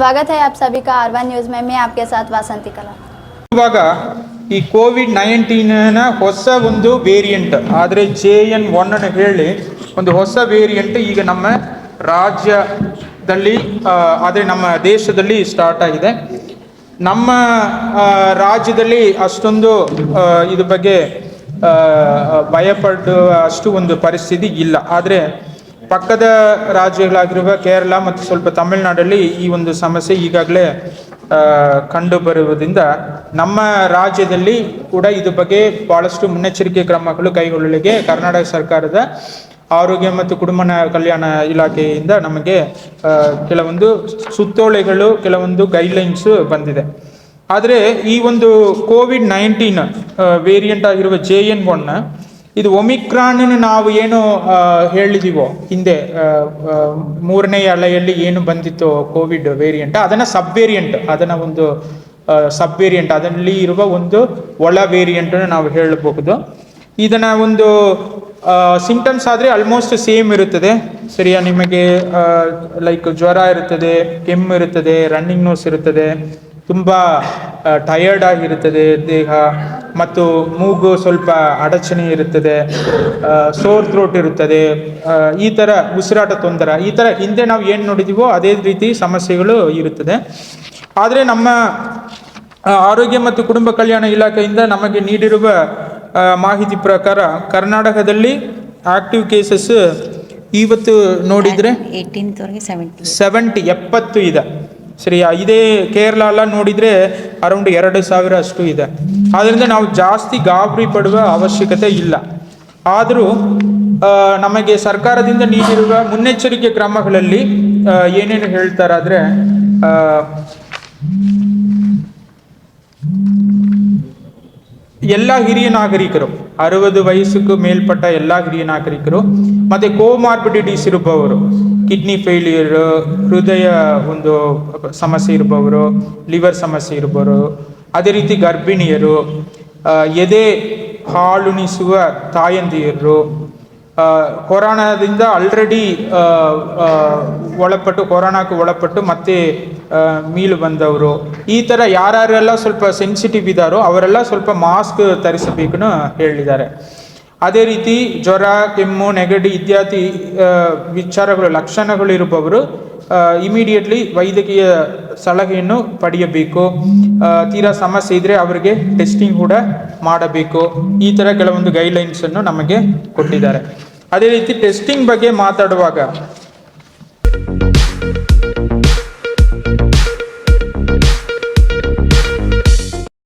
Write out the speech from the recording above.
स्वागत है आप सभी का R1 न्यूज़ में। मैं आपके साथ वासंती कला। ಇವಾಗ ಈ ಕೋವಿಡ್-19ನ ಹೊಸ ಒಂದು ವೇರಿಯಂಟ್ ಆದರೆ JN1 ಅನ್ನು ಹೇಳಿ ಒಂದು ಹೊಸ ವೇರಿಯಂಟ್ ಈಗ ನಮ್ಮ ರಾಜ್ಯದಲ್ಲಿ ಆದರೆ ನಮ್ಮ ದೇಶದಲ್ಲಿ ಸ್ಟಾರ್ಟ್ ಆಗಿದೆ. ನಮ್ಮ ರಾಜ್ಯದಲ್ಲಿ ಅಷ್ಟೊಂದು ಇದ್ರ ಬಗ್ಗೆ ಭಯಪಡುವ ಅಷ್ಟು ಒಂದು ಪರಿಸ್ಥಿತಿ ಇಲ್ಲ. ಆದರೆ ಪಕ್ಕದ ರಾಜ್ಯಗಳಾಗಿರುವ ಕೇರಳ ಮತ್ತು ಸ್ವಲ್ಪ ತಮಿಳುನಾಡಲ್ಲಿ ಈ ಒಂದು ಸಮಸ್ಯೆ ಈಗಾಗಲೇ ಕಂಡು ಬರುವುದರಿಂದ ನಮ್ಮ ರಾಜ್ಯದಲ್ಲಿ ಕೂಡ ಇದ್ರ ಬಗ್ಗೆ ಬಹಳಷ್ಟು ಮುನ್ನೆಚ್ಚರಿಕೆ ಕ್ರಮಗಳು ಕೈಗೊಳ್ಳಲಿಕ್ಕೆ ಕರ್ನಾಟಕ ಸರ್ಕಾರದ ಆರೋಗ್ಯ ಮತ್ತು ಕುಟುಂಬ ಕಲ್ಯಾಣ ಇಲಾಖೆಯಿಂದ ನಮಗೆ ಕೆಲವೊಂದು ಸುತ್ತೋಲೆಗಳು, ಕೆಲವೊಂದು ಗೈಡ್ಲೈನ್ಸ್ ಬಂದಿದೆ. ಆದರೆ ಈ ಒಂದು ಕೋವಿಡ್-19 ವೇರಿಯಂಟ್ ಆಗಿರುವ JN1 ಇದು ಒಮಿಕ್ರಾನ್ ನಾವು ಏನು ಹೇಳಿದೀವೋ ಹಿಂದೆ ಮೂರನೇ ಅಲೆಯಲ್ಲಿ ಏನು ಬಂದಿತ್ತು ಕೋವಿಡ್ ವೇರಿಯಂಟ್, ಅದನ್ನ ಸಬ್ ವೇರಿಯಂಟ್, ಅದನ್ನ ಒಂದು ಸಬ್ ವೇರಿಯಂಟ್, ಅದರಲ್ಲಿ ಇರುವ ಒಂದು ಒಳ ವೇರಿಯಂಟ್ ನಾವು ಹೇಳಬಹುದು. ಇದನ್ನ ಒಂದು ಸಿಂಪ್ಟಮ್ಸ್ ಆದರೆ ಆಲ್ಮೋಸ್ಟ್ ಸೇಮ್ ಇರುತ್ತದೆ. ಸರಿಯಾ, ನಿಮಗೆ ಲೈಕ್ ಜ್ವರ ಇರುತ್ತದೆ, ಕೆಮ್ಮು ಇರುತ್ತದೆ, ರನ್ನಿಂಗ್ ನೋಸ್ ಇರುತ್ತದೆ, ತುಂಬ ಟಯರ್ಡ್ ಆಗಿರುತ್ತದೆ ದೇಹ, ಮತ್ತು ಮೂಗು ಸ್ವಲ್ಪ ಅಡಚಣೆ ಇರುತ್ತದೆ, ಸೋರ್ ಥ್ರೋಟ್ ಇರುತ್ತದೆ, ಈ ಥರ ಉಸಿರಾಟ ತೊಂದರೆ, ಈ ಥರ ಹಿಂದೆ ನಾವು ಏನು ನೋಡಿದೀವೋ ಅದೇ ರೀತಿ ಸಮಸ್ಯೆಗಳು ಇರುತ್ತದೆ. ಆದರೆ ನಮ್ಮ ಆರೋಗ್ಯ ಮತ್ತು ಕುಟುಂಬ ಕಲ್ಯಾಣ ಇಲಾಖೆಯಿಂದ ನಮಗೆ ನೀಡಿರುವ ಮಾಹಿತಿ ಪ್ರಕಾರ ಕರ್ನಾಟಕದಲ್ಲಿ ಆಕ್ಟಿವ್ ಕೇಸಸ್ ಇವತ್ತು ನೋಡಿದರೆ 70 ಇದೆ. ಸರಿ, ಇದೇ ಕೇರಳ ಎಲ್ಲ ನೋಡಿದರೆ ಅರೌಂಡ್ 2,000 ಅಷ್ಟು ಇದೆ. ಆದ್ದರಿಂದ ನಾವು ಜಾಸ್ತಿ ಗಾಬರಿ ಪಡುವ ಅವಶ್ಯಕತೆ ಇಲ್ಲ. ಆದರೂ ನಮಗೆ ಸರ್ಕಾರದಿಂದ ನೀಡಿರುವ ಮುನ್ನೆಚ್ಚರಿಕೆ ಕ್ರಮಗಳಲ್ಲಿ ಏನೇನು ಹೇಳ್ತಾರಾದರೆ, ಎಲ್ಲ ಹಿರಿಯ ನಾಗರಿಕರು, 60 ವಯಸ್ಸಿಗೂ ಮೇಲ್ಪಟ್ಟ ಎಲ್ಲ ಹಿರಿಯ ನಾಗರಿಕರು, ಮತ್ತು ಕೋಮಾರ್ಬಿಡಿಟೀಸ್ ಇರುವವರು, ಕಿಡ್ನಿ ಫೇಲ್ಯೂರ್, ಹೃದಯ ಒಂದು ಸಮಸ್ಯೆ ಇರುವವರು, ಲಿವರ್ ಸಮಸ್ಯೆ ಇರುವವರು, ಅದೇ ರೀತಿ ಗರ್ಭಿಣಿಯರು, ಎದೆ ಹಾಲುಣಿಸುವ ತಾಯಂದಿಯರು, ಕೊರೋನಾದಿಂದ ಆಲ್ರೆಡಿ ಕೊರೋನಾಕ್ಕೆ ಒಳಪಟ್ಟು ಮತ್ತೆ ಮೀಲು ಬಂದವರು, ಈ ಥರ ಯಾರ್ಯಾರೆಲ್ಲ ಸ್ವಲ್ಪ ಸೆನ್ಸಿಟಿವ್ ಇದ್ದಾರೋ ಅವರೆಲ್ಲ ಸ್ವಲ್ಪ ಮಾಸ್ಕ್ ಧರಿಸಬೇಕು ಹೇಳಿದ್ದಾರೆ. ಅದೇ ರೀತಿ ಜ್ವರ, ಕೆಮ್ಮು, ನೆಗಡಿ ಇತ್ಯಾದಿ ವಿಚಾರಗಳು, ಲಕ್ಷಣಗಳು ಇರುವವರು ಇಮಿಡಿಯೇಟ್ಲಿ ವೈದ್ಯಕೀಯ ಸಲಹೆಯನ್ನು ಪಡೆಯಬೇಕು. ತೀರಾ ಸಮಸ್ಯೆ ಇದ್ರೆ ಅವರಿಗೆ ಟೆಸ್ಟಿಂಗ್ ಕೂಡ ಮಾಡಬೇಕು. ಈ ಥರ ಕೆಲವೊಂದು ಗೈಡ್ಲೈನ್ಸನ್ನು ನಮಗೆ ಕೊಟ್ಟಿದ್ದಾರೆ. ಅದೇ ರೀತಿ ಟೆಸ್ಟಿಂಗ್ ಬಗ್ಗೆ ಮಾತಾಡುವಾಗ